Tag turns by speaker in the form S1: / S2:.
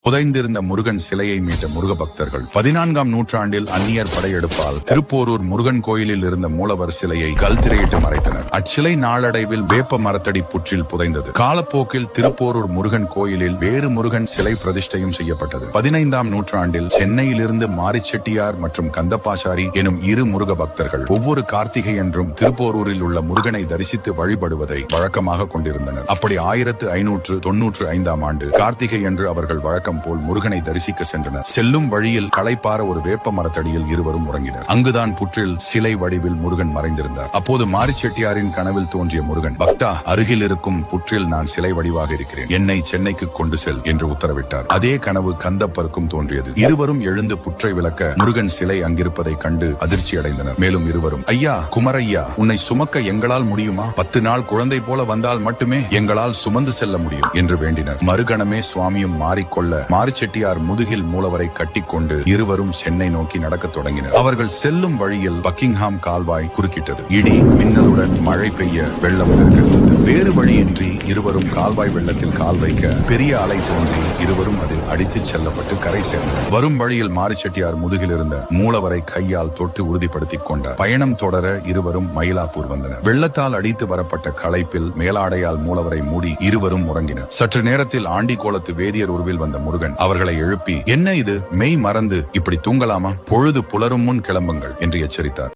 S1: புதைந்திருந்த முருகன் சிலையை மீட்ட முருக பக்தர்கள் 14ஆம் நூற்றாண்டில் அந்நியர் படையெடுப்பால் திருப்போரூர் முருகன் கோயிலில் இருந்த மூலவர் சிலையை கல் திரையிட்டு மறைத்தனர். அச்சிலை நாளடைவில் வேப்ப மரத்தடி புற்றில் புதைந்தது. காலப்போக்கில் திருப்போரூர் முருகன் கோயிலில் வேறு முருகன் சிலை பிரதிஷ்டையும் செய்யப்பட்டது. 15ஆம் நூற்றாண்டில் சென்னையிலிருந்து மாரிச்செட்டியார் மற்றும் கந்தப்பாசாரி எனும் இரு முருக பக்தர்கள் ஒவ்வொரு கார்த்திகை என்றும் திருப்போரூரில் உள்ள முருகனை தரிசித்து வழிபடுவதை வழக்கமாக கொண்டிருந்தனர். அப்படி 1595ஆம் ஆண்டு கார்த்திகை என்று அவர்கள் வழக்கம் போல் முருகனை தரிசிக்க சென்றனர். செல்லும் வழியில் களைப்பார ஒரு வேப்ப மரத்தடியில் இருவரும் உறங்கினர். அங்குதான் புற்றில் சிலை வடிவில் முருகன் மறைந்திருந்தார். அப்போது மாரிச்செட்டியாரின் கனவில் தோன்றிய முருகன், பக்தா, அருகில் இருக்கும் புற்றில் நான் சிலை வடிவாக இருக்கிறேன், என்னை சென்னைக்கு கொண்டு செல் என்று உத்தரவிட்டார். அதே கனவு கந்தப்பருக்கும் தோன்றியது. இருவரும் எழுந்து புற்றை விளக்க முருகன் சிலை அங்கிருப்பதை கண்டு அதிர்ச்சி அடைந்தனர். மேலும் இருவரும், ஐயா, குமரையா, உன்னை சுமக்க எங்களால் முடியுமா? 10 நாள் குழந்தை போல வந்தால் மட்டுமே எங்களால் சுமந்து செல்ல முடியும் என்று வேண்டினர். மறுகணமே சுவாமியும் மாறிக்கொள்ள மாரிச்செட்டியார் முதுகில் மூலவரை கட்டிக்கொண்டு இருவரும் சென்னை நோக்கி நடக்கத் தொடங்கினர். அவர்கள் செல்லும் வழியில் பக்கிங்ஹாம் கால்வாய் குறுக்கிட்டது. இடி மின்னலுடன் மழை பெய்ய வெள்ளம் பெருக்கெடுத்தது. வேறு வழியின்றி இருவரும் கால்வாய் வெள்ளத்தில் கால் வைக்க பெரிய அலை தோன்றி இருவரும் அதில் அடித்துச் செல்லப்பட்டு கரை சேர்ந்தனர். வரும் வழியில் மாரிச்செட்டியார் முதுகில் இருந்த மூலவரை கையால் தொட்டு உறுதிப்படுத்திக் கொண்டார். பயணம் தொடர இருவரும் மயிலாப்பூர் வந்தனர். வெள்ளத்தால் அடித்து வரப்பட்ட களைப்பில் மேலாடையால் மூலவரை மூடி இருவரும் உறங்கினர். சற்று நேரத்தில் ஆண்டி கோலத்து வேதியர் உருவில் வந்த முருகன் அவர்களை எழுப்பி, என்ன இது, மெய் மறந்து இப்படி தூங்கலாமா? பொழுது புலரும் முன் கிளம்புங்கள் என்று எச்சரித்தார்.